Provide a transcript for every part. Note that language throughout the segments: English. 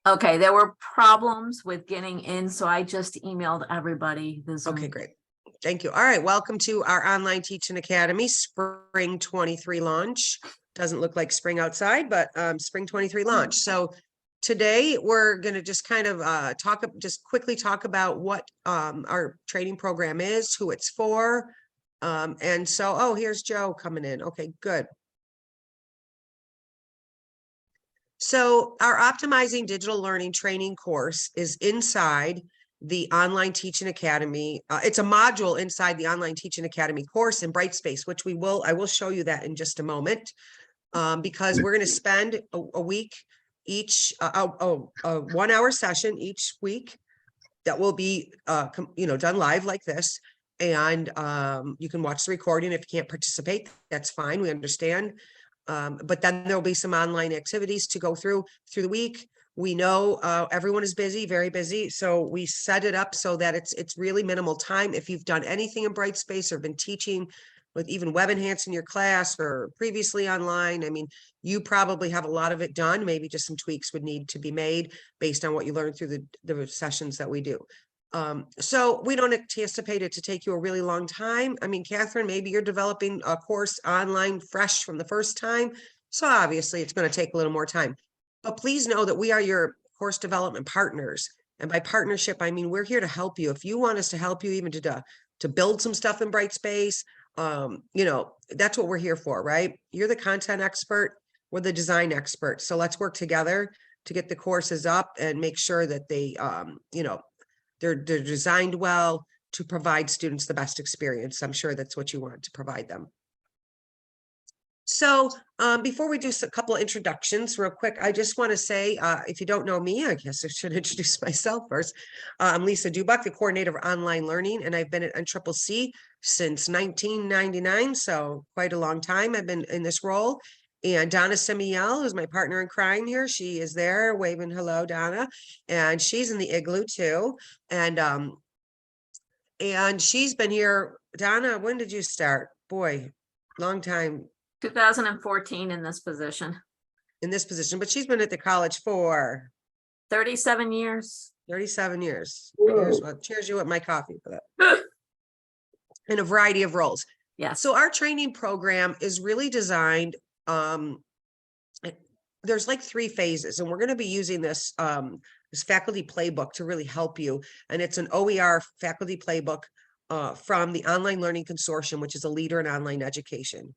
Okay, there were problems with getting in, so I just emailed everybody the Zoom. Okay, great. Thank you. All right, welcome to our Online Teaching Academy Spring 23 launch. Doesn't look like spring outside, but Spring 23 launch. So today we're going to just kind of quickly talk about what our training program is, who it's for. And so, oh, here's Joe coming in. Okay, good. So our Optimizing Digital Learning training course is inside the Online Teaching Academy. It's a module inside the Online Teaching Academy course in Brightspace, which I will show you that in just a moment, because we're going to spend a week each, a 1 hour session each week that will be, done live like this. And you can watch the recording. If you can't participate, that's fine. We understand. But then there'll be some online activities to go through the week. We know everyone is busy, very busy. So we set it up so that it's really minimal time. If you've done anything in Brightspace or been teaching with even web enhancing your class or previously online, I mean, you probably have a lot of it done. Maybe just some tweaks would need to be made based on what you learned through the sessions that we do. So we don't anticipate it to take you a really long time. I mean, Catherine, maybe you're developing a course online fresh from the first time. So obviously it's going to take a little more time, but please know that we are your course development partners. And by partnership, I mean, we're here to help you. If you want us to help you even to build some stuff in Brightspace, that's what we're here for, right? You're the content expert. We're the design expert. So let's work together to get the courses up and make sure that they, they're designed well to provide students the best experience. I'm sure that's what you want to provide them. So before we do a couple of introductions real quick, I just want to say, if you don't know me, I guess I should introduce myself first. I'm Lisa Dubuck, the coordinator of online learning, and I've been at NCCC since 1999, so quite a long time I've been in this role. And Donna Semiel, who's my partner in crime here, she is there waving hello, Donna, and she's in the igloo too. And she's been here. Donna, when did you start? Boy, long time. 2014 in this position. In this position, but she's been at the college for 37 years. 37 years. Cheers you up my coffee for that. In a variety of roles. Yes. So our training program is really designed. There's like 3 phases, and we're going to be using this faculty playbook to really help you. And it's an OER faculty playbook from the Online Learning Consortium, which is a leader in online education.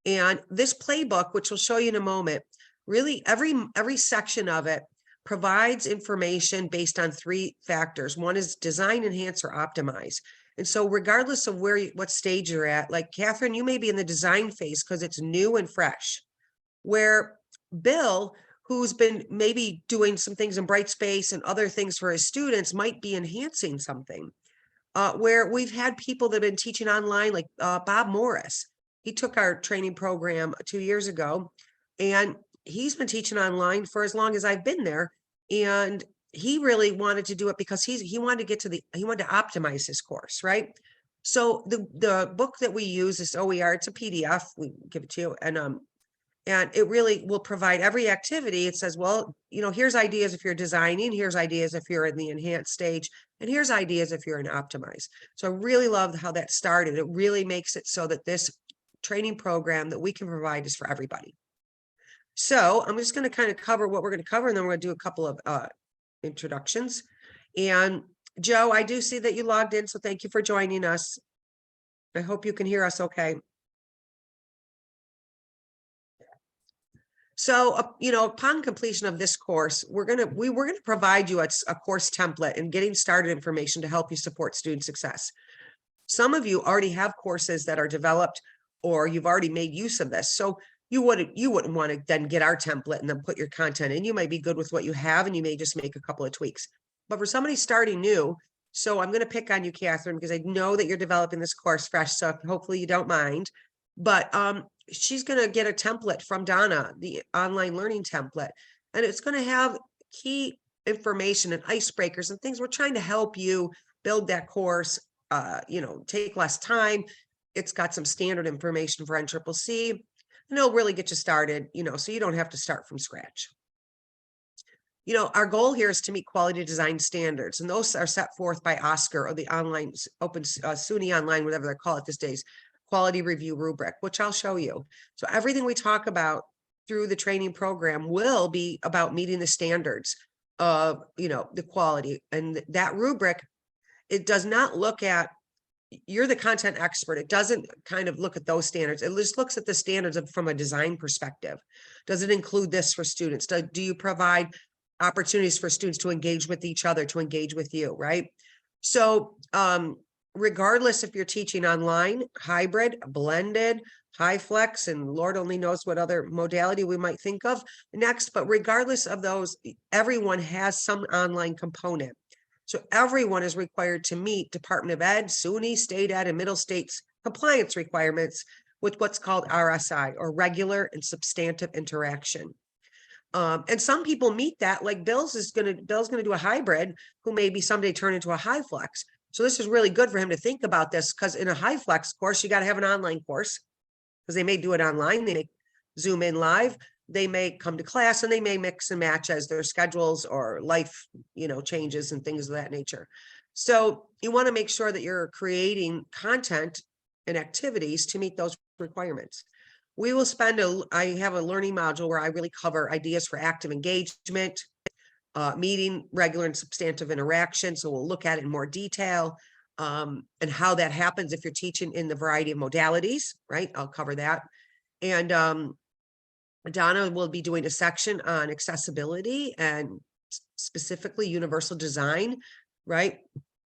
And this playbook, which we'll show you in a moment, really every section of it provides information based on 3 factors. One is design, enhance, or optimize. And so regardless of what stage you're at, like Catherine, you may be in the design phase because it's new and fresh, where Bill, who's been maybe doing some things in Brightspace and other things for his students, might be enhancing something. Where we've had people that have been teaching online, like Bob Morris. He took our training program 2 years ago, and he's been teaching online for as long as I've been there. And he really wanted to do it because he wanted to optimize his course, right? So the book that we use is OER. It's a PDF. We give it to you, and it really will provide every activity. It says, well, here's ideas if you're designing, here's ideas if you're in the enhanced stage, and here's ideas if you're in optimize. So I really love how that started. It really makes it so that this training program that we can provide is for everybody. So I'm just going to kind of cover what we're going to cover, and then we're going to do a couple of introductions. And Joe, I do see that you logged in, so thank you for joining us. I hope you can hear us okay. So, upon completion of this course, we're going to provide you a course template and getting started information to help you support student success. Some of you already have courses that are developed, or you've already made use of this. So you wouldn't want to then get our template and then put your content in. You might be good with what you have, and you may just make a couple of tweaks. But for somebody starting new, so I'm going to pick on you, Catherine, because I know that you're developing this course fresh, so hopefully you don't mind. But she's going to get a template from Donna, the online learning template, and it's going to have key information and icebreakers and things. We're trying to help you build that course, take less time. It's got some standard information for NCCC, and it'll really get you started, so you don't have to start from scratch. you know, our goal here is to meet quality design standards, and those are set forth by Oscar, or the online open SUNY online, whatever they call it these days, quality review rubric, which I'll show you. So everything we talk about through the training program will be about meeting the standards of, you know, the quality. And that rubric, it does not look at, you're the content expert. It doesn't kind of look at those standards. It just looks at the standards from a design perspective. Does it include this for students? Do you provide opportunities for students to engage with each other, to engage with you, right? So regardless if you're teaching online, hybrid, blended, high flex, and Lord only knows what other modality we might think of next, but regardless of those, everyone has some online component. So everyone is required to meet Department of Ed, SUNY, state ed, and middle states compliance requirements with what's called RSI, or regular and substantive interaction. And some people meet that, like Bill's gonna do a hybrid, who maybe someday turn into a high flex. So this is really good for him to think about this, because in a high flex course, you got to have an online course, because they may do it online, they may Zoom in live, they may come to class, and they may mix and match as their schedules or life, you know, changes and things of that nature. So you want to make sure that you're creating content and activities to meet those requirements. We will spend I have a learning module where I really cover ideas for active engagement, meeting regular and substantive interaction. So we'll look at it in more detail, and how that happens if you're teaching in the variety of modalities, right? I'll cover that. And Donna will be doing a section on accessibility and specifically universal design, right?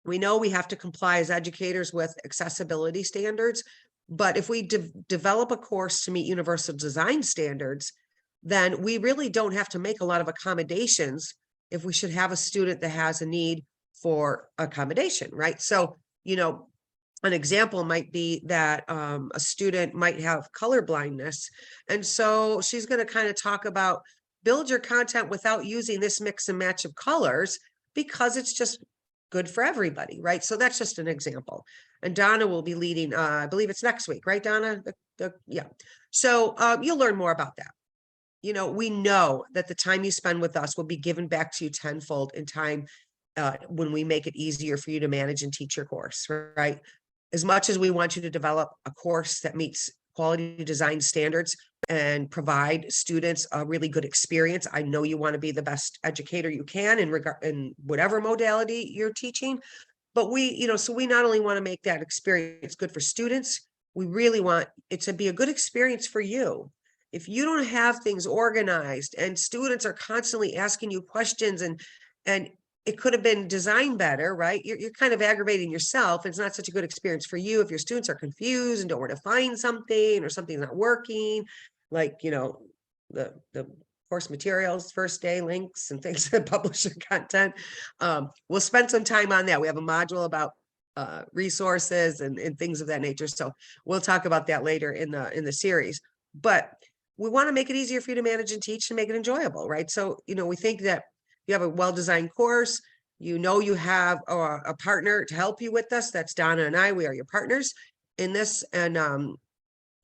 We know we have to comply as educators with accessibility standards, but if we develop a course to meet universal design standards, then we really don't have to make a lot of accommodations if we should have a student that has a need for accommodation, right? So, you know, an example might be that a student might have color blindness. And so she's going to kind of talk about build your content without using this mix and match of colors, because it's just good for everybody, right? So that's just an example. And Donna will be leading, I believe it's next week, right, Donna? Yeah. So you'll learn more about that. You know, we know that the time you spend with us will be given back to you tenfold in time when we make it easier for you to manage and teach your course, right? As much as we want you to develop a course that meets quality design standards and provide students a really good experience, I know you want to be the best educator you can in whatever modality you're teaching. But we, you know, so we not only want to make that experience good for students, we really want it to be a good experience for you. If you don't have things organized and students are constantly asking you questions, and it could have been designed better, right? You're kind of aggravating yourself. It's not such a good experience for you if your students are confused and don't want to find something, or something's not working, like, you know, the course materials, first day links and things that publish your content. We'll spend some time on that. We have a module about resources and things of that nature. So we'll talk about that later in the series. But we want to make it easier for you to manage and teach and make it enjoyable, right? So, you know, we think that you have a well-designed course, you know, you have a partner to help you with this. That's Donna and I. We are your partners in this. And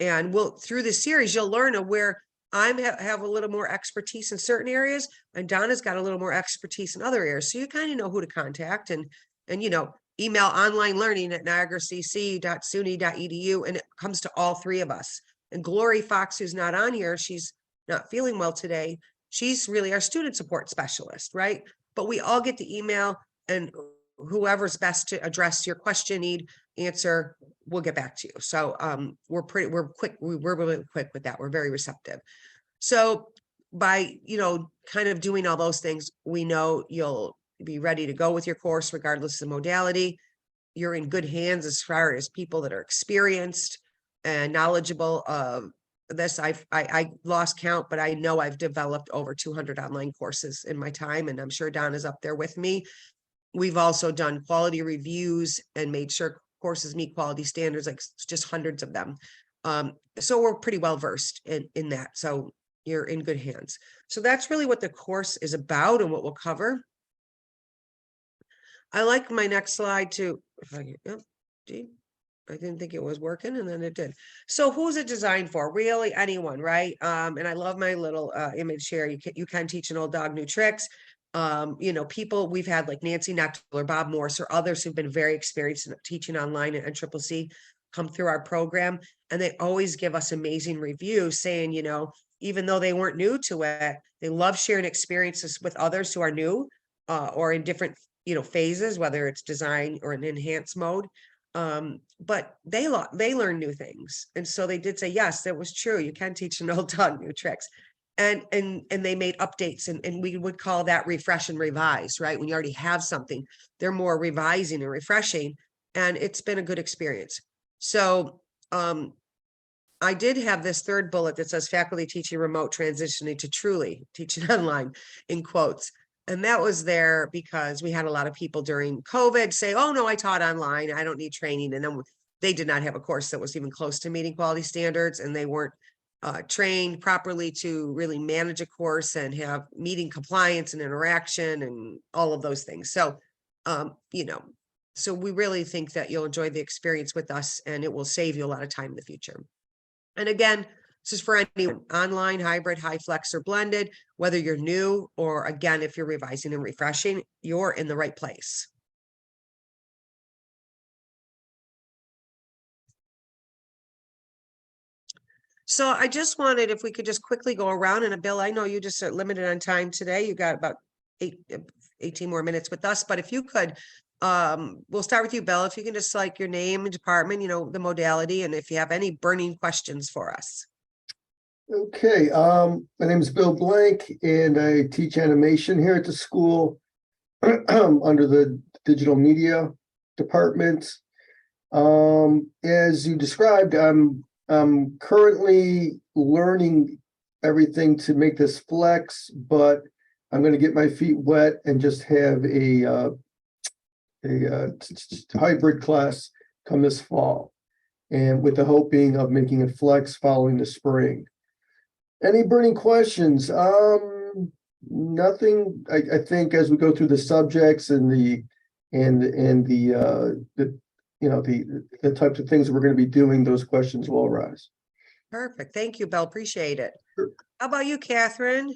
we'll, through this series, you'll learn where I have a little more expertise in certain areas, and Donna's got a little more expertise in other areas. So you kind of know who to contact, and you know, email online learning at niagaracc.suny.edu, and it comes to all three of us. And Glory Fox, who's not on here, she's not feeling well today. She's really our student support specialist, right? But we all get the email, and whoever's best to address your question, need, answer, we'll get back to you. So we're quick. We're really quick with that. We're very receptive. So by, you know, kind of doing all those things, we know you'll be ready to go with your course, regardless of modality. You're in good hands as far as people that are experienced and knowledgeable of this. I lost count, but I know I've developed over 200 online courses in my time, and I'm sure Don is up there with me. We've also done quality reviews and made sure courses meet quality standards, like just hundreds of them. So we're pretty well versed in that. So you're in good hands. So that's really what the course is about and what we'll cover. I like my next slide too. If I can, gee, I didn't think it was working, and then it did. So who's it designed for? Really anyone, right? And I love my little image here. You can teach an old dog new tricks. You know, people we've had like Nancy Knechtel or Bob Morse or others who've been very experienced in teaching online at NCCC come through our program, and they always give us amazing reviews saying, you know, even though they weren't new to it, they love sharing experiences with others who are new or in different, you know, phases, whether it's design or an enhanced mode. But they learn new things. And so they did say, yes, that was true. You can teach an old dog new tricks. And they made updates, and we would call that refresh and revise, right? When you already have something, they're more revising and refreshing, and it's been a good experience. So I did have this third bullet that says faculty teaching remote transitioning to truly teaching online in quotes. And that was there because we had a lot of people during COVID say, oh no, I taught online, I don't need training. And then they did not have a course that was even close to meeting quality standards, and they weren't trained properly to really manage a course and have meeting compliance and interaction and all of those things. So, you know, so we really think that you'll enjoy the experience with us, and it will save you a lot of time in the future. And again, this is for anyone, online, hybrid, high flex, or blended, whether you're new or again, if you're revising and refreshing, you're in the right place. So I just wanted, if we could just quickly go around, and Bill, I know you just are limited on time today. You got about 18 more minutes with us, but if you could, we'll start with you, Bill. If you can just like your name and department, you know, the modality, and if you have any burning questions for us. Okay, my name is Bill Blank, and I teach animation here at the school under the digital media department. As you described, I'm currently learning everything to make this flex, but I'm going to get my feet wet and just have a hybrid class come this fall, and with the hoping of making it flex following the spring. Any burning questions? Nothing. I think as we go through the subjects and the you know, the types of things that we're going to be doing, those questions will arise. Perfect. Thank you, Bill. Appreciate it. Sure. How about you, Catherine?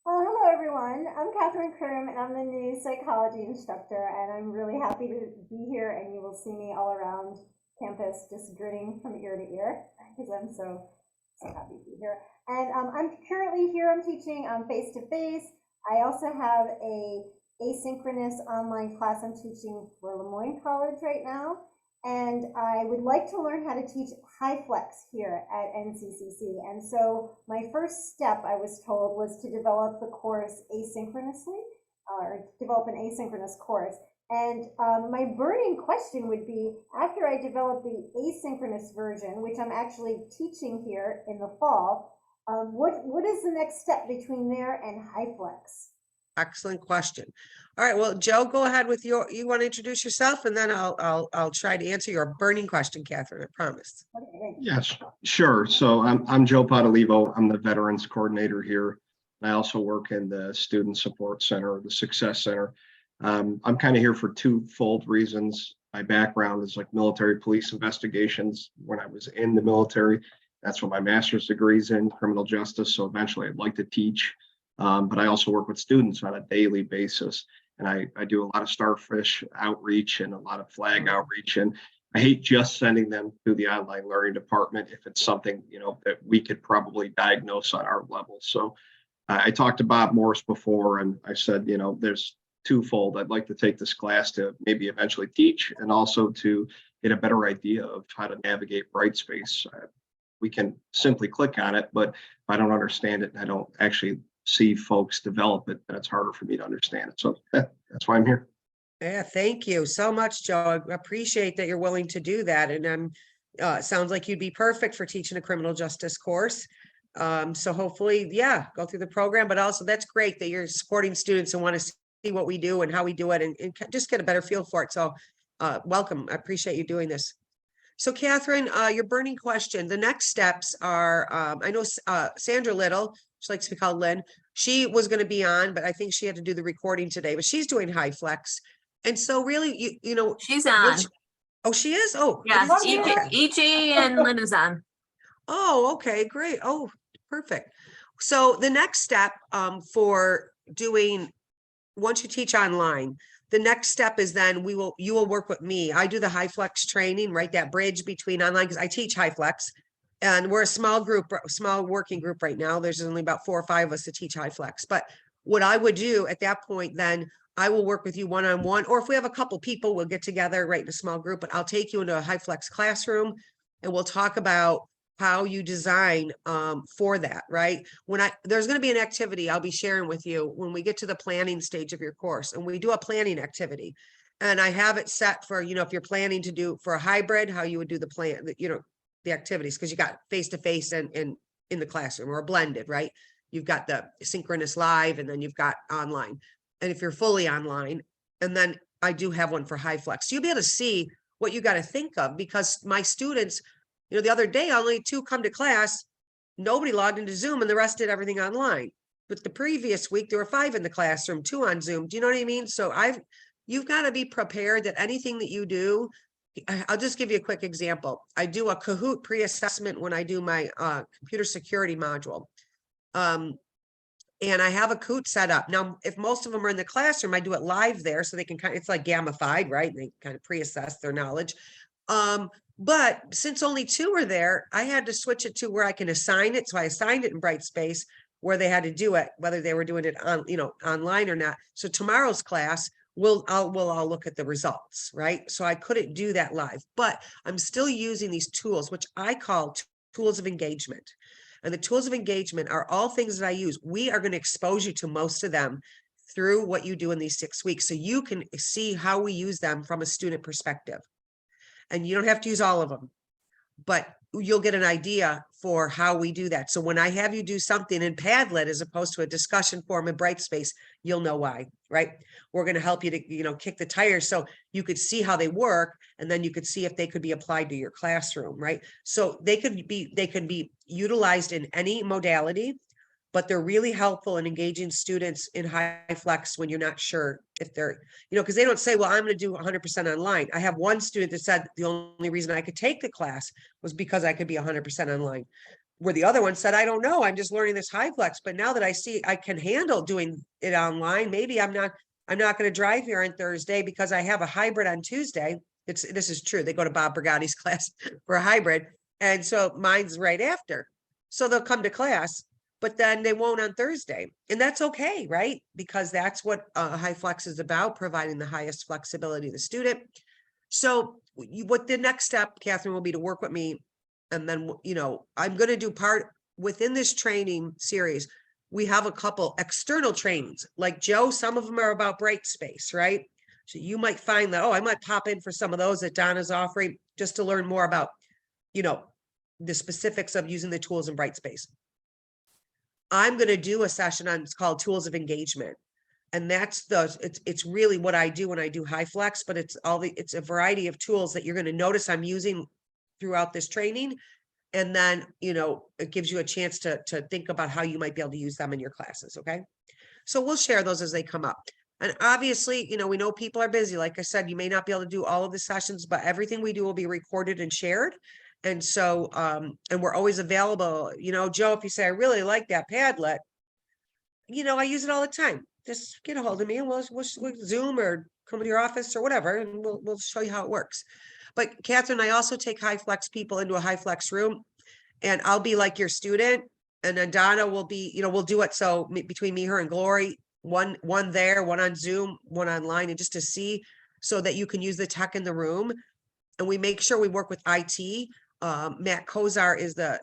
Hello everyone, I'm Catherine Krim, and I'm the new psychology instructor, and I'm really happy to be here, and you will see me all around campus just grinning from ear to ear because I'm so happy to be here. And I'm currently here, I'm teaching face-to-face. I also have a asynchronous online class I'm teaching for Lemoyne College right now, and I would like to learn how to teach high flex here at NCCC. And so my first step, I was told, was to develop the course asynchronously, or develop an asynchronous course. And my burning question would be, after I develop the asynchronous version, which I'm actually teaching here in the fall, what is the next step between there and high flex? Excellent question. All right, well, Joe, go ahead with you want to introduce yourself, and then I'll try to answer your burning question, Catherine, I promise. Okay. Yes, sure. So I'm Joe Padalivo. I'm the Veterans Coordinator here. I also work in the Student Support Center, the Success Center. I'm kind of here for twofold reasons. My background is like military police investigations. When I was in the military, that's what my master's degree is in, criminal justice. So eventually I'd like to teach. But I also work with students on a daily basis. And I do a lot of starfish outreach and a lot of flag outreach. And I hate just sending them to the online learning department if it's something, you know, that we could probably diagnose on our level. So I talked to Bob Morse before, and I said, you know, there's twofold. I'd like to take this class to maybe eventually teach, and also to get a better idea of how to navigate Brightspace. We can simply click on it, but if I don't understand it and I don't actually see folks develop it, then it's harder for me to understand it. So that's why I'm here. Yeah, thank you so much, Joe. I appreciate that you're willing to do that. And sounds like you'd be perfect for teaching a criminal justice course. So hopefully, yeah, go through the program, but also that's great that you're supporting students and want to see what we do and how we do it, and just get a better feel for it. So welcome. I appreciate you doing this. So Catherine, your burning question, the next steps are, I know Sandra Little, she likes to be called Lynn. She was going to be on, but I think she had to do the recording today, but she's doing high flex. And so really, you know, She's on. Oh, she is? Oh, Yes, okay. EG and Lynn is on. Oh, okay, great. Oh, perfect. So the next step for doing, once you teach online, the next step is then you will work with me. I do the high flex training, right? That bridge between online, because I teach high flex. And we're a small group, small working group right now. There's only about 4 or 5 of us to teach high flex. But what I would do at that point, then I will work with you one-on-one, or if we have a couple people, we'll get together right in a small group, but I'll take you into a high flex classroom and we'll talk about how you design for that, right? There's going to be an activity I'll be sharing with you when we get to the planning stage of your course, and we do a planning activity. And I have it set for, if you're planning to do for a hybrid, how you would do the plan, the activities, because you got face-to-face and in the classroom, or blended, right? You've got the synchronous live, and then you've got online. And if you're fully online, and then I do have one for high flex. So you'll be able to see what you got to think of, because my students, the other day, only 2 come to class, nobody logged into Zoom, and the rest did everything online. But the previous week, there were 5 in the classroom, 2 on Zoom. Do you know what I mean? So you've got to be prepared that anything that you do, I'll just give you a quick example. I do a Kahoot pre-assessment when I do my computer security module. And I have a Kahoot set up. Now, if most of them are in the classroom, I do it live there, so they can it's like gamified, right? They kind of pre-assess their knowledge. But since only 2 are there, I had to switch it to where I can assign it. So I assigned it in Brightspace, where they had to do it, whether they were doing it on, online or not. So tomorrow's class, we'll all look at the results, right? So I couldn't do that live, but I'm still using these tools, which I call tools of engagement. And the tools of engagement are all things that I use. We are going to expose you to most of them through what you do in these 6 weeks, so you can see how we use them from a student perspective. And you don't have to use all of them, but you'll get an idea for how we do that. So when I have you do something in Padlet as opposed to a discussion forum in Brightspace, you'll know why, right? We're going to help you to, kick the tires so you could see how they work, and then you could see if they could be applied to your classroom, right? So they could be utilized in any modality, but they're really helpful in engaging students in high flex when you're not sure if they're, because they don't say, well, I'm going to do 100% online. I have one student that said the only reason I could take the class was because I could be 100% online. Where the other one said, I don't know, I'm just learning this high flex, but now that I see I can handle doing it online, maybe I'm not going to drive here on Thursday because I have a hybrid on Tuesday. This is true. They go to Bob Brigotti's class for a hybrid. And so mine's right after. So they'll come to class, but then they won't on Thursday. And that's okay, right? Because that's what high flex is about, providing the highest flexibility to the student. So what the next step, Catherine, will be to work with me. And then, I'm going to do part within this training series. We have a couple external trainings, like Joe, some of them are about Brightspace, right? So you might find that, I might pop in for some of those that Donna's offering just to learn more about, the specifics of using the tools in Brightspace. I'm going to do a session on, it's called Tools of Engagement. And that's it's really what I do when I do high flex, but it's a variety of tools that you're going to notice I'm using throughout this training. And then, it gives you a chance to think about how you might be able to use them in your classes. Okay. So we'll share those as they come up. And obviously, we know people are busy. Like I said, you may not be able to do all of the sessions, but everything we do will be recorded and shared. And so, and we're always available. Joe, if you say, I really like that Padlet, I use it all the time. Just get a hold of me and we'll Zoom or come to your office or whatever, and we'll show you how it works. But Catherine, I also take high flex people into a high flex room, and I'll be like your student, and then Donna will be, we'll do it. So between me, her, and Glory, one there, one on Zoom, one online, and just to see so that you can use the tech in the room. And we make sure we work with IT. Matt Kozar is the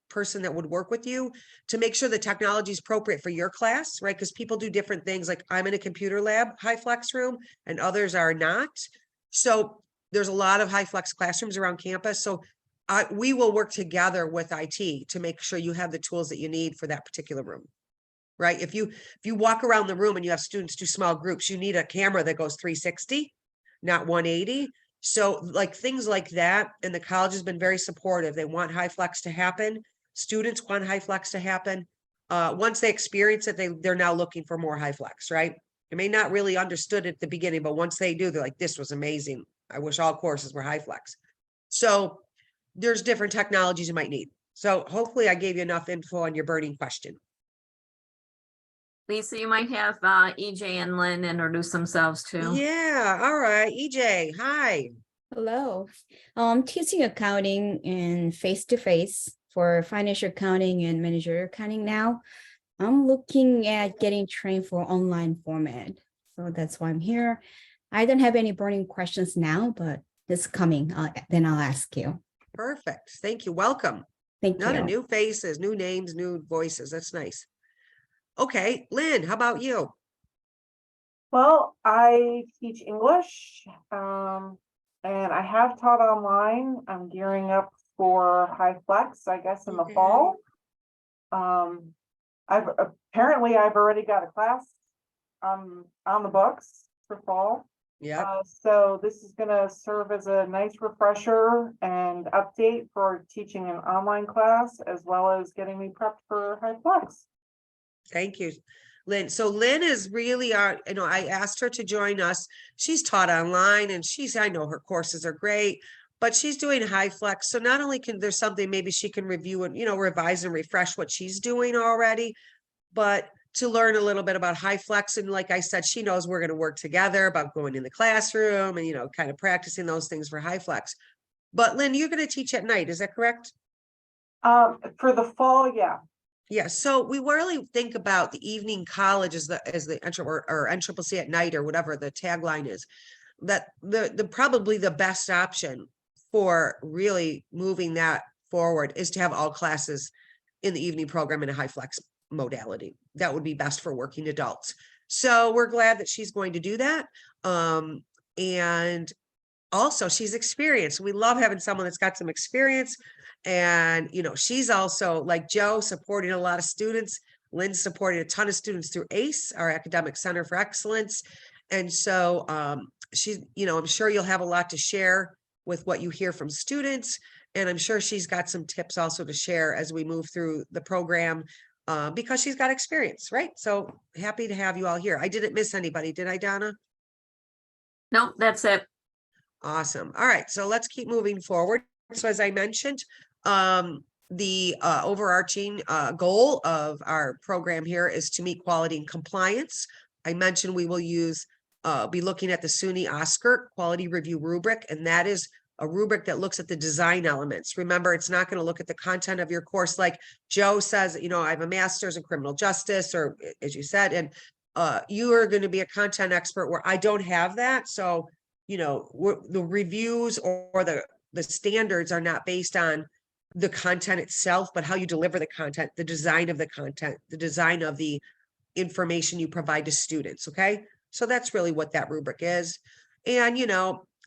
person that would work with you to make sure the technology is appropriate for your class, right? Because people do different things. Like I'm in a computer lab, high flex room, and others are not. So there's a lot of high flex classrooms around campus. So we will work together with IT to make sure you have the tools that you need for that particular room, right? If you walk around the room and you have students do small groups, you need a camera that goes 360, not 180. So like things like that. And the college has been very supportive. They want high flex to happen. Students want high flex to happen. Once they experience it, they're now looking for more high flex, right? They may not really understood it at the beginning, but once they do, they're like, this was amazing. I wish all courses were high flex. So there's different technologies you might need. So hopefully I gave you enough info on your burning question. Lisa, you might have EJ and Lynn introduce themselves too. Yeah, all right. EJ, hi. Hello. Teaching accounting and face-to-face for financial accounting and managerial accounting now. I'm looking at getting trained for online format. So that's why I'm here. I don't have any burning questions now, but it's coming. Then I'll ask you. Perfect. Thank you. Welcome. Thank Not you. a new faces, new names, new voices. That's nice. Okay, Lynn, how about you? Well, I teach English, and I have taught online. I'm gearing up for High Flex, I guess, in the Okay. fall. I've already got a class on the books for fall. Yeah, So this is gonna serve as a nice refresher and update for teaching an online class, as well as getting me prepped for High Flex. thank you, Lynn. So Lynn is really I asked her to join us. She's taught online and I know her courses are great, but she's doing High Flex. So not only can there's something maybe she can review and, revise and refresh what she's doing already, but to learn a little bit about High Flex. And like I said, she knows we're going to work together about going in the classroom and, kind of practicing those things for High Flex. But Lynn, you're going to teach at night, is that correct? For the fall, yeah. Yeah, so we really think about the evening college as the or NCCC at night or whatever the tagline is. That the probably the best option for really moving that forward is to have all classes in the evening program in a High Flex modality. That would be best for working adults. So we're glad that she's going to do that. And also she's experienced. We love having someone that's got some experience. And, she's also, like Joe, supporting a lot of students. Lynn's supporting a ton of students through ACE, our Academic Center for Excellence. And so she's, I'm sure you'll have a lot to share with what you hear from students. And I'm sure she's got some tips also to share as we move through the program because she's got experience, right? So happy to have you all here. I didn't miss anybody, did I, Donna? Nope, that's it. Awesome. All right, so let's keep moving forward. So as I mentioned, the overarching goal of our program here is to meet quality and compliance. I mentioned we will be looking at the SUNY Oscar quality review rubric, and that is a rubric that looks at the design elements. Remember, it's not going to look at the content of your course. Like Joe says, I have a master's in criminal justice, or as you said, and you are going to be a content expert where I don't have that. So, the reviews or the standards are not based on the content itself, but how you deliver the content, the design of the content, the design of the information you provide to students. Okay. So that's really what that rubric is. And,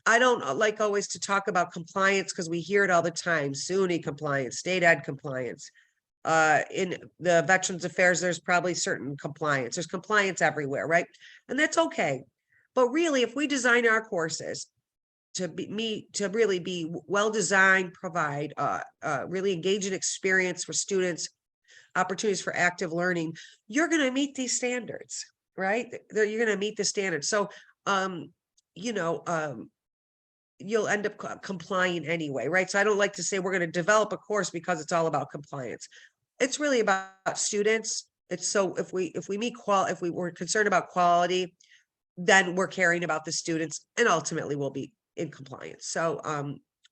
I don't like always to talk about compliance because we hear it all the time. SUNY compliance, state ed compliance. In the Veterans Affairs, there's probably certain compliance. There's compliance everywhere, right? And that's okay. But really, if we design our courses to really be well designed, provide really engaging experience for students, opportunities for active learning, you're going to meet these standards, right? You're going to meet the standards. So, you'll end up complying anyway, right? So I don't like to say we're going to develop a course because it's all about compliance. It's really about students. It's so if we if we were concerned about quality, then we're caring about the students and ultimately we'll be in compliance. So,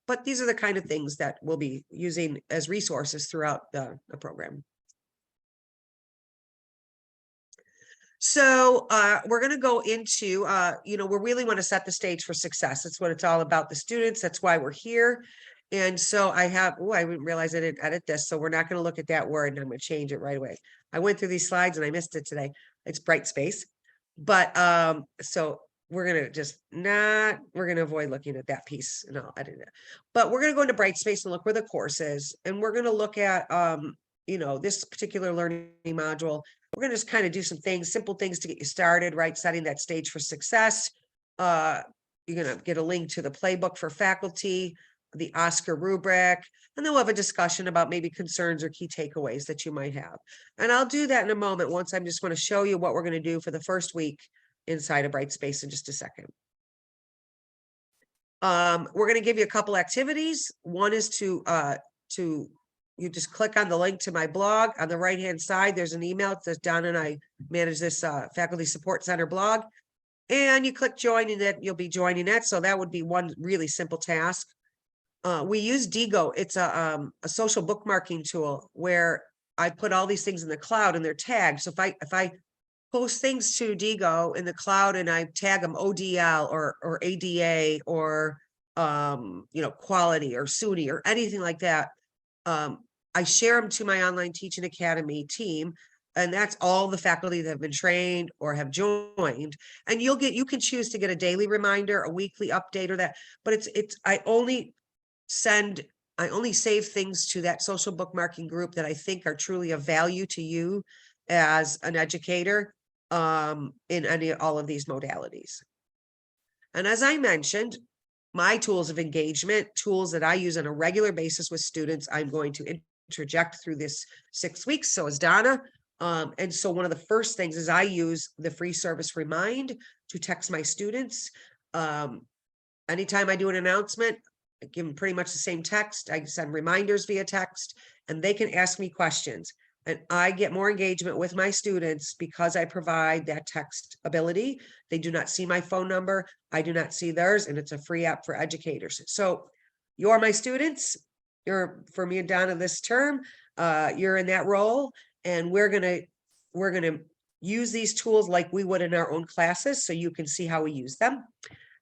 but these are the kind of things that we'll be using as resources throughout the program. So we're going to go into, we really want to set the stage for success. That's what it's all about, the students. That's why we're here. And so I didn't realize I didn't edit this. So we're not going to look at that word and I'm going to change it right away. I went through these slides and I missed it today. It's bright space. But so we're going to avoid looking at that piece and I'll edit it. But we're going to go into bright space and look where the course is. And we're going to look at, this particular learning module. We're going to just kind of do some simple things to get you started, right? Setting that stage for success. You're going to get a link to the playbook for faculty, the Oscar rubric, and then we'll have a discussion about maybe concerns or key takeaways that you might have. And I'll do that in a moment once I'm just going to show you what we're going to do for the first week inside of Brightspace in just a second. We're going to give you a couple activities. One is to you just click on the link to my blog. On the right-hand side, there's an email. It says Donna and I manage this Faculty Support Center blog. And you click join and then you'll be joining it. So that would be one really simple task. We use Digo. It's a social bookmarking tool where I put all these things in the cloud and they're tagged. So if I post things to Digo in the cloud and I tag them ODL or ADA or quality or SUNY or anything like that, I share them to my online teaching academy team, and that's all the faculty that have been trained or have joined. And you can choose to get a daily reminder, a weekly update or that, but I only save things to that social bookmarking group that I think are truly of value to you as an educator in all of these modalities. And as I mentioned, my tools of engagement, tools that I use on a regular basis with students, I'm going to interject through this 6 weeks. So is Donna. And so one of the first things is I use the free service Remind to text my students. Anytime I do an announcement, I give them pretty much the same text. I send reminders via text and they can ask me questions. And I get more engagement with my students because I provide that text ability. They do not see my phone number. I do not see theirs, and it's a free app for educators. So you're my students. You're, for me and Donna this term, you're in that role, and we're gonna use these tools like we would in our own classes so you can see how we use them.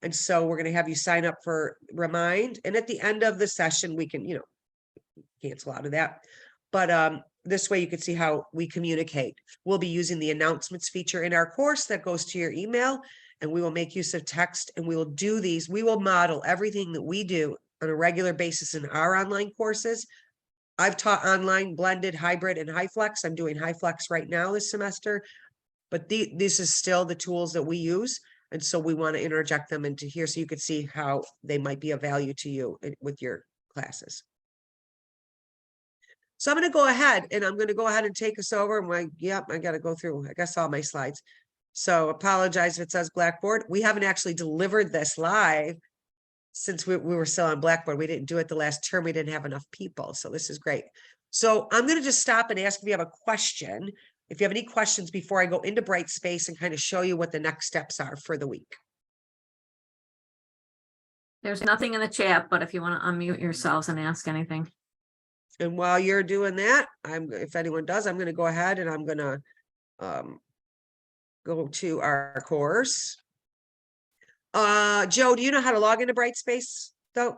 And so we're gonna have you sign up for Remind. And at the end of the session, we can, cancel out of that. But this way you can see how we communicate. We'll be using the announcements feature in our course that goes to your email, and we will make use of text, and we will do these. We will model everything that we do on a regular basis in our online courses. I've taught online, blended, hybrid, and high flex. I'm doing high flex right now this semester, but this is still the tools that we use. And so we want to interject them into here so you can see how they might be of value to you with your classes. So I'm going to go ahead and take us over. I got to go through, I guess, all my slides. So apologize if it says Blackboard. We haven't actually delivered this live since we were still on Blackboard. We didn't do it the last term. We didn't have enough people. So this is great. So I'm going to just stop and ask if you have a question. If you have any questions before I go into Brightspace and kind of show you what the next steps are for the week. There's nothing in the chat, but if you want to unmute yourselves and ask anything. And while you're doing that, if anyone does, I'm going to go ahead and I'm going to go to our course. Joe, do you know how to log into Brightspace though?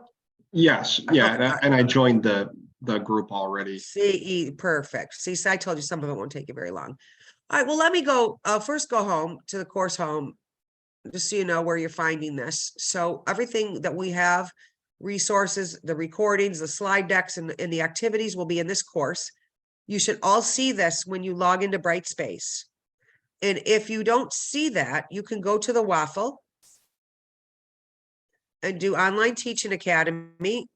Yes, yeah, Okay. and I joined the group already. See, perfect. See, so I told you some of it won't take you very long. All right, well, let me go. I'll first go home to the course home, just so you know where you're finding this. So everything that we have, resources, the recordings, the slide decks, and the activities will be in this course. You should all see this when you log into Brightspace. And if you don't see that, you can go to the waffle and do Online Teaching Academy.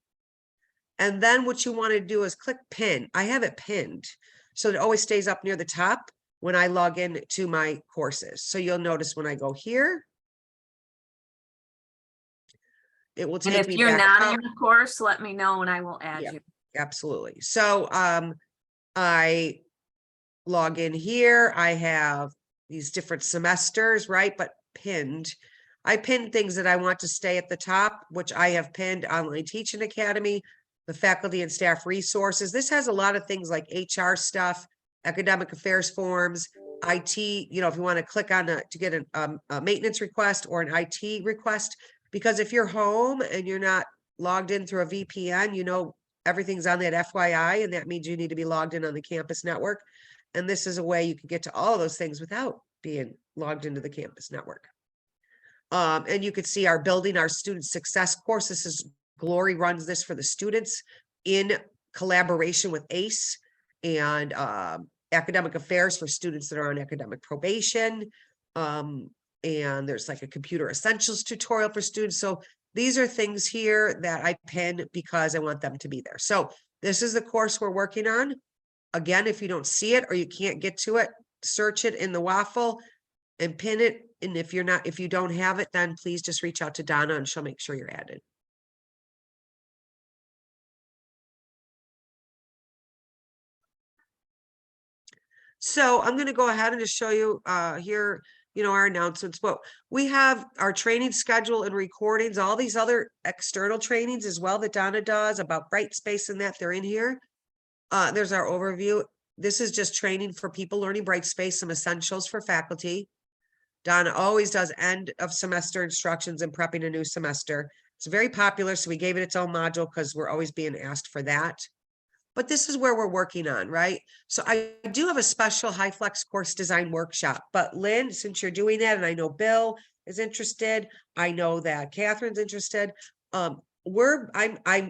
And then what you want to do is click pin. I have it pinned, so it always stays up near the top when I log in to my courses. So you'll notice when I go here, it will And take if me you're back. not in the course, let me know and I will add Yeah. you. Absolutely. So I log in here. I have these different semesters, right? But pinned. I pinned things that I want to stay at the top, which I have pinned Online Teaching Academy, the faculty and staff resources. This has a lot of things like HR stuff, academic affairs forms, IT, if you want to click on to get a maintenance request or an IT request, because if you're home and you're not logged in through a VPN, everything's on that FYI, and that means you need to be logged in on the campus network. And this is a way you can get to all of those things without being logged into the campus network. And you could see our Building Our Student Success course. This is Glory runs this for the students in collaboration with ACE and Academic Affairs for students that are on academic probation. And there's like a Computer Essentials tutorial for students. So these are things here that I pin because I want them to be there. So this is the course we're working on. Again, if you don't see it or you can't get to it, search it in the waffle and pin it. And if you don't have it, then please just reach out to Donna and she'll make sure you're added. So I'm going to go ahead and just show you here, our announcements, but we have our training schedule and recordings, all these other external trainings as well that Donna does about Brightspace and that they're in here. There's our overview. This is just training for people learning Brightspace, some essentials for faculty. Donna always does end of semester instructions and prepping a new semester. It's very popular, so we gave it its own module because we're always being asked for that. But this is where we're working on, right? So I do have a special HighFlex course design workshop, but Lynn, since you're doing that, and I know Bill is interested, I know that Catherine's interested. I'm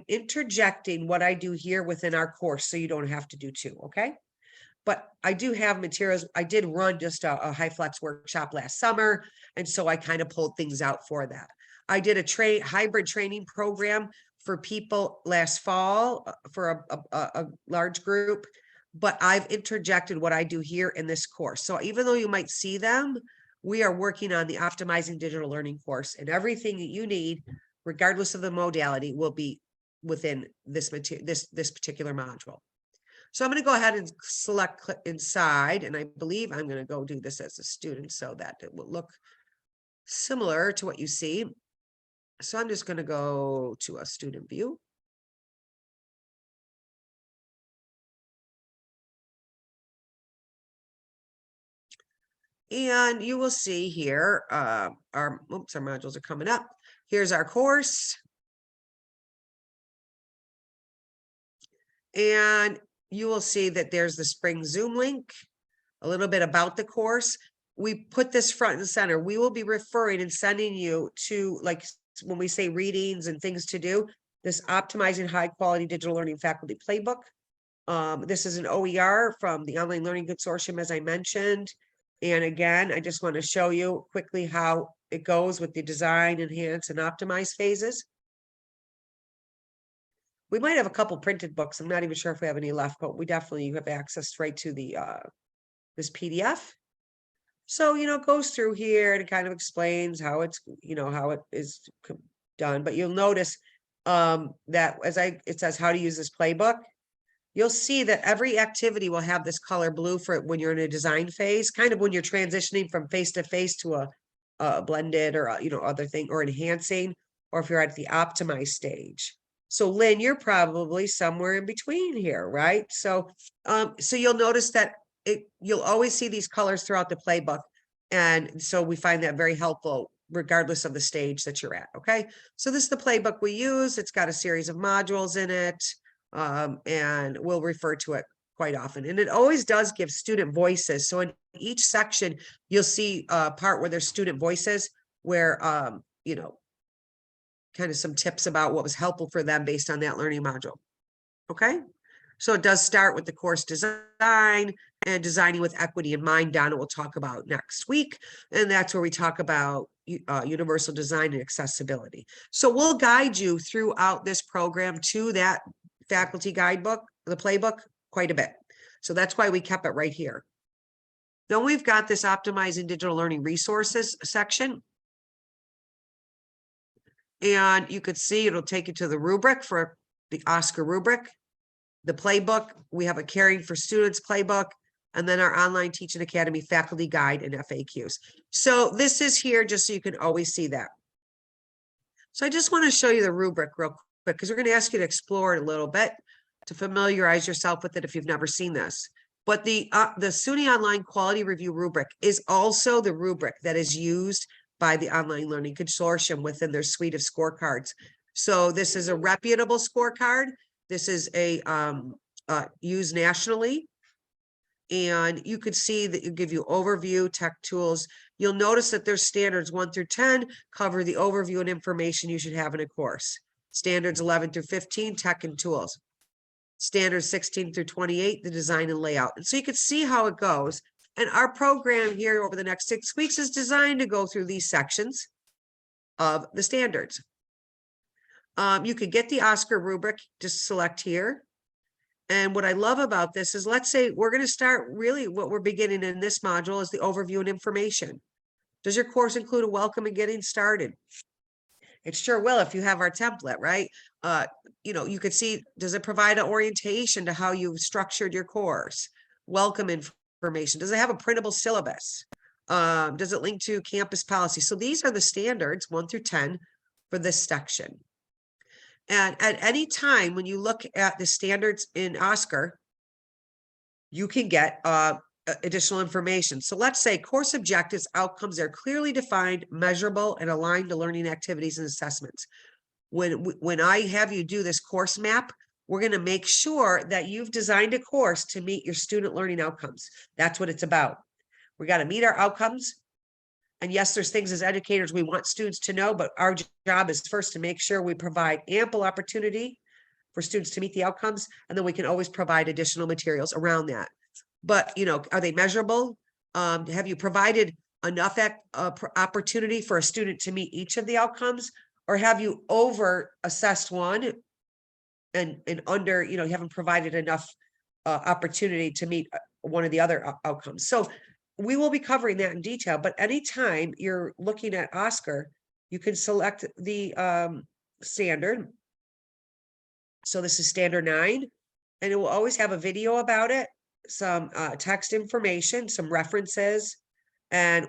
interjecting what I do here within our course, so you don't have to do two, okay? But I do have materials. I did run just a HighFlex workshop last summer, and so I kind of pulled things out for that. I did a hybrid training program for people last fall for a large group, but I've interjected what I do here in this course. So even though you might see them, we are working on the Optimizing Digital Learning course, and everything that you need, regardless of the modality, will be within this particular module. So I'm going to go ahead and select click inside, and I believe I'm going to go do this as a student so that it will look similar to what you see. So I'm just going to go to a student view. And you will see here, our modules are coming up. Here's our course. And you will see that there's the spring Zoom link, a little bit about the course. We put this front and center. We will be referring and sending you to, like when we say readings and things to do, this Optimizing High Quality Digital Learning Faculty Playbook. This is an OER from the Online Learning Consortium, as I mentioned. And again, I just want to show you quickly how it goes with the design, enhance, and optimize phases. We might have a couple printed books. I'm not even sure if we have any left, but we definitely have access right to the this PDF. So, it goes through here and it kind of explains how it's, how it is done. But you'll notice that it says how to use this playbook. You'll see that every activity will have this color blue for when you're in a design phase, kind of when you're transitioning from face to face to a blended or other thing, or enhancing, or if you're at the optimize stage. So Lynn, you're probably somewhere in between here, right? So so you'll notice that you'll always see these colors throughout the playbook. And so we find that very helpful regardless of the stage that you're at. Okay, so this is the playbook we use. It's got a series of modules in it, and we'll refer to it quite often. And it always does give student voices. So in each section, you'll see a part where there's student voices, where kind of some tips about what was helpful for them based on that learning module. Okay, so it does start with the course design and designing with equity in mind. Donna will talk about next week, and that's where we talk about universal design and accessibility. So we'll guide you throughout this program to that faculty guidebook, the playbook, quite a bit. So that's why we kept it right here. Then we've got this Optimizing Digital Learning Resources section. And you could see it'll take you to the rubric for the Oscar rubric, the playbook. We have a Caring for Students playbook, and then our Online Teaching Academy faculty guide and FAQs. So this is here just so you can always see that. So I just want to show you the rubric real quick, because we're going to ask you to explore it a little bit to familiarize yourself with it if you've never seen this. But the SUNY Online Quality Review rubric is also the rubric that is used by the Online Learning Consortium within their suite of scorecards. So this is a reputable scorecard. This is a used nationally. And you could see that it give you overview, tech tools. You'll notice that there's standards 1 through 10 cover the overview and information you should have in a course. Standards 11 through 15, tech and tools. Standards 16 through 28, the design and layout. And so you can see how it goes. And our program here over the next 6 weeks is designed to go through these sections of the standards. You could get the Oscar rubric, just select here. And what I love about this is, let's say we're going to start, really what we're beginning in this module is the overview and information. Does your course include a welcome and getting started? It sure will if you have our template, right? You could see, does it provide an orientation to how you've structured your course? Welcome information. information? Does it have a printable syllabus? Does it link to campus policy? So these are the standards 1 through 10 for this section. And at any time when you look at the standards in Oscar, you can get additional information. So let's say course objectives, outcomes are clearly defined, measurable, and aligned to learning activities and assessments. When I have you do this course map, we're going to make sure that you've designed a course to meet your student learning outcomes. That's what it's about. We got to meet our outcomes. And yes, there's things as educators we want students to know, but our job is first to make sure we provide ample opportunity for students to meet the outcomes, and then we can always provide additional materials around that. But, you know, are they measurable? Have you provided enough opportunity for a student to meet each of the outcomes? Or have you over assessed one and under, you know, you haven't provided enough opportunity to meet one of the other outcomes? So we will be covering that in detail, but anytime you're looking at Oscar, you can select the standard. So this is standard 9, and it will always have a video about it, some text information, some references, and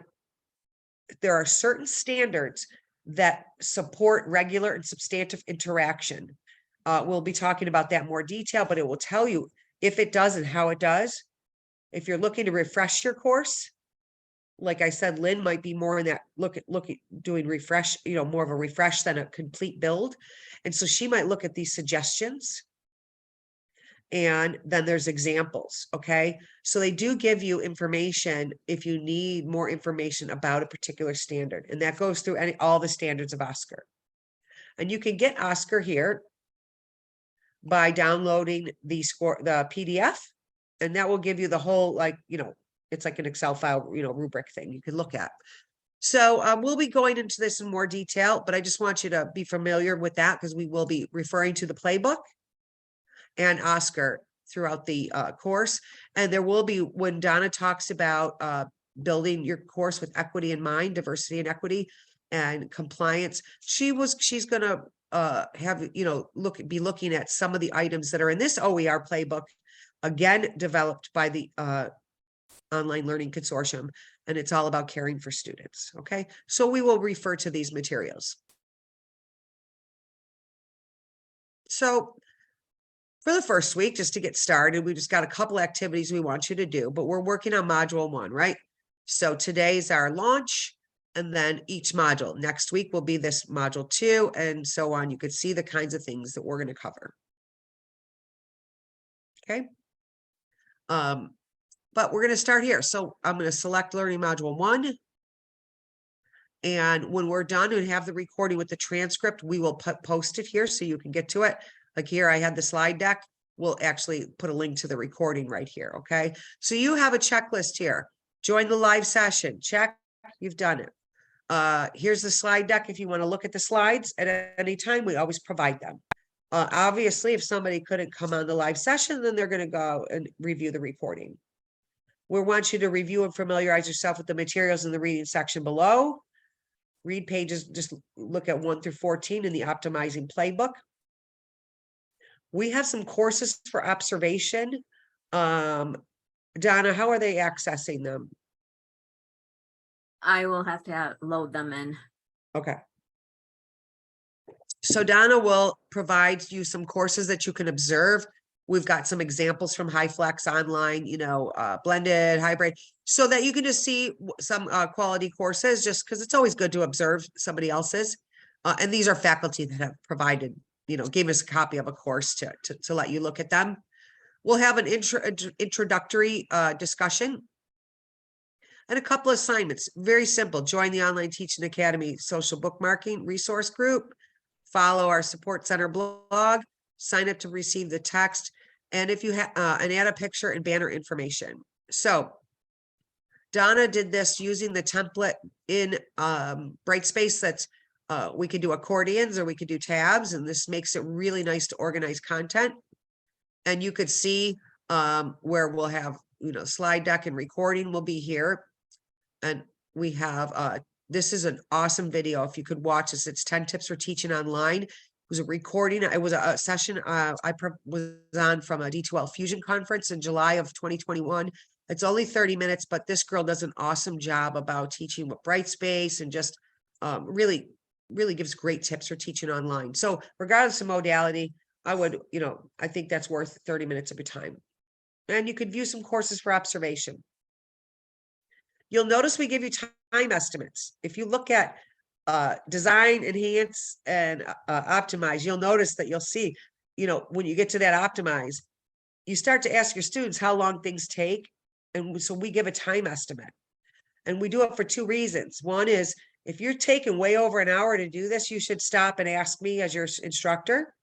there are certain standards that support regular and substantive interaction. We'll be talking about that in more detail, but it will tell you if it does and how it does. If you're looking to refresh your course, like I said, Lynn might be more in that look at doing refresh, you know, more of a refresh than a complete build. And so she might look at these suggestions. And then there's examples. Okay. So they do give you information if you need more information about a particular standard. And that goes through all the standards of Oscar. And you can get Oscar here by downloading the PDF. And that will give you the whole, like, you know, it's like an Excel file, you know, rubric thing you can look at. So we'll be going into this in more detail, but I just want you to be familiar with that because we will be referring to the playbook and Oscar throughout the course. And there will be, when Donna talks about building your course with equity in mind, diversity and equity and compliance, she's going to have, you know, be looking at some of the items that are in this OER playbook, again, developed by the Online Learning Consortium, and it's all about caring for students. Okay, so we will refer to these materials. So for the first week, just to get started, we just got a couple activities we want you to do, but we're working on module 1, right? So today's our launch, and then each module. Next week will be this module 2, and so on. You could see the kinds of things that we're going to cover. Okay. But we're going to start here. So I'm going to select learning module 1. And when we're done and have the recording with the transcript, we will post it here so you can get to it. Like here, I had the slide deck. We'll actually put a link to the recording right here. Okay. So you have a checklist here. Join the live session. Check. You've done it. Here's the slide deck. If you want to look at the slides at any time, we always provide them. Obviously, if somebody couldn't come on the live session, then they're going to go and review the recording. We want you to review and familiarize yourself with the materials in the reading section below. Read pages, just look at 1 through 14 in the optimizing playbook. We have some courses for observation. Donna, how are they accessing them? I will have to load them in. Okay. So Donna will provide you some courses that you can observe. We've got some examples from HighFlex online, you know, blended, hybrid, so that you can just see some quality courses, just because it's always good to observe somebody else's. And these are faculty that have provided, you know, gave us a copy of a course to let you look at them. We'll have an introductory discussion and a couple of assignments. Very simple. Join the Online Teaching Academy social bookmarking resource group. Follow our support center blog. Sign up to receive the text, and if you have and add a picture and banner information. So Donna did this using the template in Brightspace. That's we could do accordions or we could do tabs, and this makes it really nice to organize content. And you could see where we'll have, you know, slide deck and recording will be here, and we have this is an awesome video. If you could watch this, it's 10 tips for teaching online. It was a recording. It was a session I was on from a D2L Fusion conference in July of 2021. It's only 30 minutes, but this girl does an awesome job about teaching with Brightspace and just really gives great tips for teaching online. So regardless of modality, I would, I think that's worth 30 minutes of your time. And you could view some courses for observation. You'll notice we give you time estimates. If you look at design, enhance, and optimize, you'll notice that you'll see, when you get to that optimize, you start to ask your students how long things take. And so we give a time estimate. And we do it for two reasons. One is if you're taking way over an hour to do this, you should stop and ask me as your instructor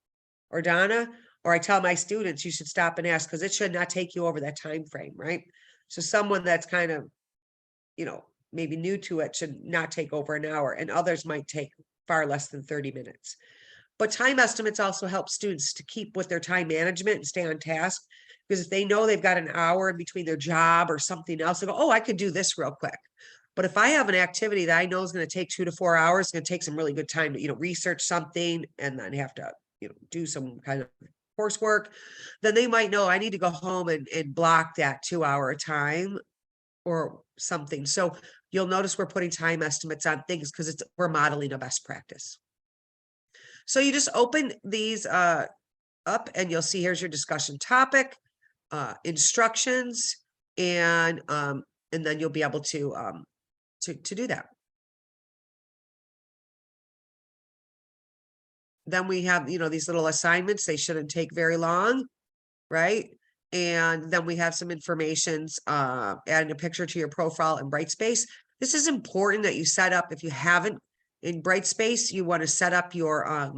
or Donna, or I tell my students, you should stop and ask because it should not take you over that time frame, right? So someone that's kind of, maybe new to it should not take over an hour, and others might take far less than 30 minutes. But time estimates also help students to keep with their time management and stay on task. Because if they know they've got an hour in between their job or something else, they go, oh, I could do this real quick. But if I have an activity that I know is going to take 2 to 4 hours, it's going to take some really good time to, research something and then have to, do some kind of coursework, then they might know I need to go home and block that 2 hour time or something. So you'll notice we're putting time estimates on things because we're modeling a best practice. So you just open these up and you'll see here's your discussion topic, instructions, and then you'll be able to do that. Then we have, these little assignments. They shouldn't take very long, right? And then we have some informations, adding a picture to your profile in Brightspace. This is important that you set up. If you haven't in Brightspace, you want to set up your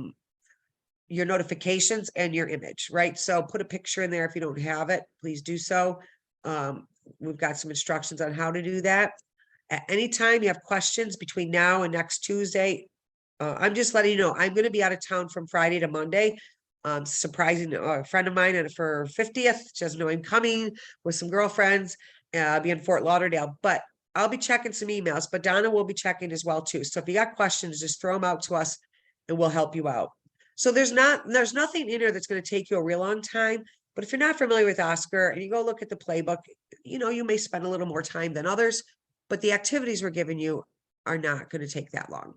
notifications and your image, right? So put a picture in there. If you don't have it, please do so. We've got some instructions on how to do that. At any time you have questions between now and next Tuesday, I'm just letting you know, I'm going to be out of town from Friday to Monday. Surprising a friend of mine for 50th. She doesn't know I'm coming with some girlfriends. I'll be in Fort Lauderdale, but I'll be checking some emails, but Donna will be checking as well too. So if you got questions, just throw them out to us and we'll help you out. So there's nothing in here that's going to take you a real long time. But if you're not familiar with Oscar and you go look at the playbook, you may spend a little more time than others, but the activities we're giving you are not going to take that long.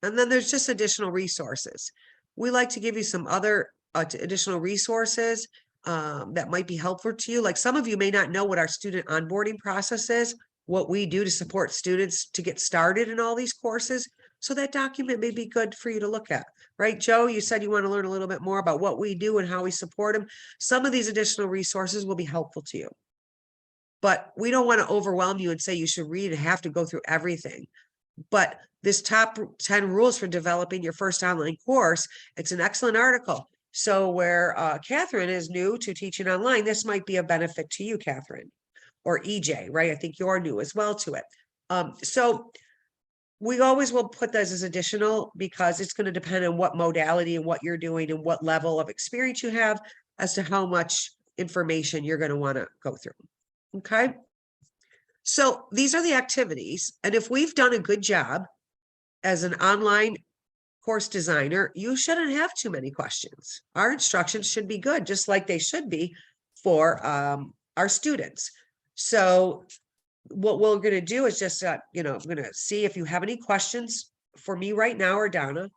And then there's just additional resources. We like to give you some other additional resources that might be helpful to you. Like some of you may not know what our student onboarding process is, what we do to support students to get started in all these courses. So that document may be good for you to look at, right? Joe, you said you want to learn a little bit more about what we do and how we support them. Some of these additional resources will be helpful to you. But we don't want to overwhelm you and say you should read and have to go through everything. But this top 10 rules for developing your first online course, it's an excellent article. So where Catherine is new to teaching online, this might be a benefit to you, Catherine, or EJ, right? I think you're new as well to it. So we always will put those as additional because it's going to depend on what modality and what you're doing and what level of experience you have as to how much information you're going to want to go through. Okay. So these are the activities. And if we've done a good job as an online course designer, you shouldn't have too many questions. Our instructions should be good, just like they should be for our students. So what we're going to do is just, I'm going to see if you have any questions for me right now or Donna,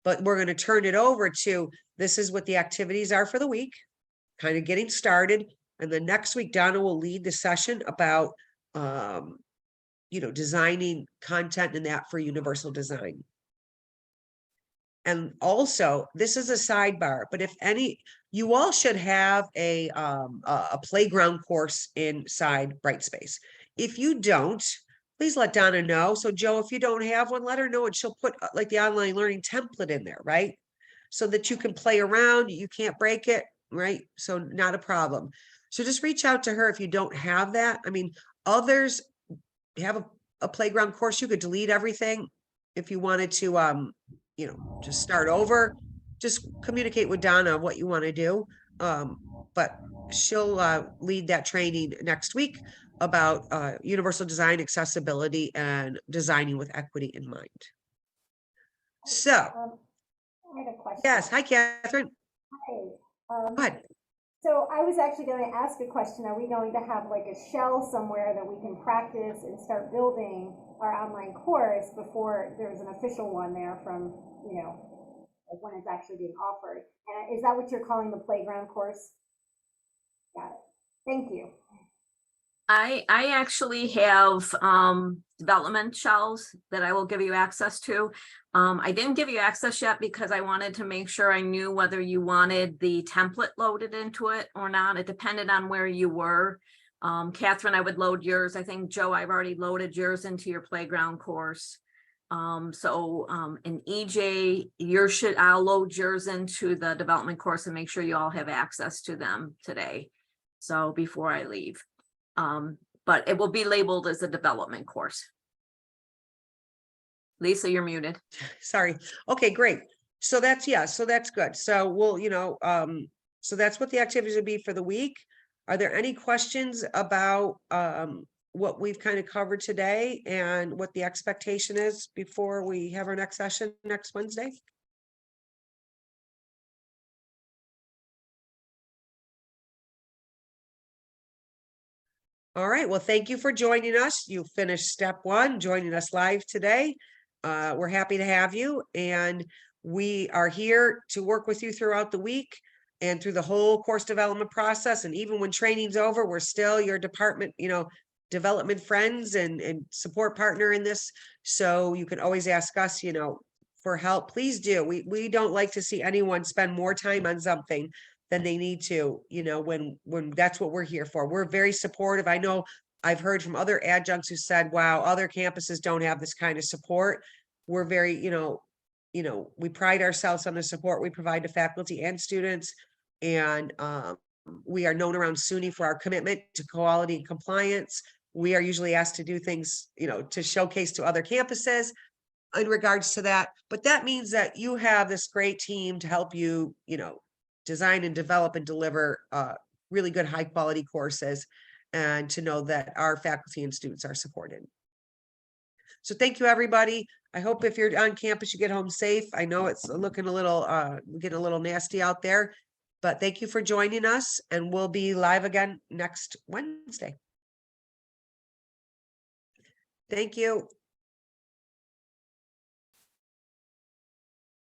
but we're going to turn it over to, this is what the activities are for the week, kind of getting started. And then next week, Donna will lead the session about, designing content and that for universal design. And also, this is a sidebar, but if you all should have a playground course inside Brightspace. If you don't, please let Donna know. So Joe, if you don't have one, let her know and she'll put like the online learning template in there, right? So that you can play around, you can't break it, right? So not a problem. So just reach out to her if you don't have that. I mean, others have a playground course. You could delete everything if you wanted to, just start over. Just communicate with Donna what you want to do. But she'll lead that training next week about universal design, accessibility, and designing with equity in mind. So, I had a question. yes. Hi, Catherine. Hi. Go ahead. So I was actually going to ask a question. Are we going to have like a shell somewhere that we can practice and start building our online course before there's an official one there from, you know, like when it's actually being offered? And is that what you're calling the playground course? Got it. Thank you. I actually have development shells that I will give you access to. I didn't give you access yet because I wanted to make sure I knew whether you wanted the template loaded into it or not. It depended on where you were. Catherine, I would load yours. I think Joe, I've already loaded yours into your playground course. And EJ, I'll load yours into the development course and make sure you all have access to them today. So before I leave. But it will be labeled as a development course. Lisa, you're muted. Sorry. Okay, great. So that's, yeah, so that's good. So we'll, so that's what the activities would be for the week. Are there any questions about what we've kind of covered today and what the expectation is before we have our next session next Wednesday? All right, well, thank you for joining us. You finished step one, joining us live today. We're happy to have you, and we are here to work with you throughout the week and through the whole course development process. And even when training's over, we're still your department, development friends and support partner in this. So you can always ask us, for help. Please do. We don't like to see anyone spend more time on something than they need to, when that's what we're here for. We're very supportive. I know I've heard from other adjuncts who said, wow, other campuses don't have this kind of support. We're very, we pride ourselves on the support we provide to faculty and students. And we are known around SUNY for our commitment to quality and compliance. We are usually asked to do things, to showcase to other campuses in regards to that. But that means that you have this great team to help you, design and develop and deliver really good high quality courses, and to know that our faculty and students are supported. So thank you, everybody. I hope if you're on campus, you get home safe. I know it's looking a little, getting a little nasty out there, but thank you for joining us, and we'll be live again next Wednesday. Thank you.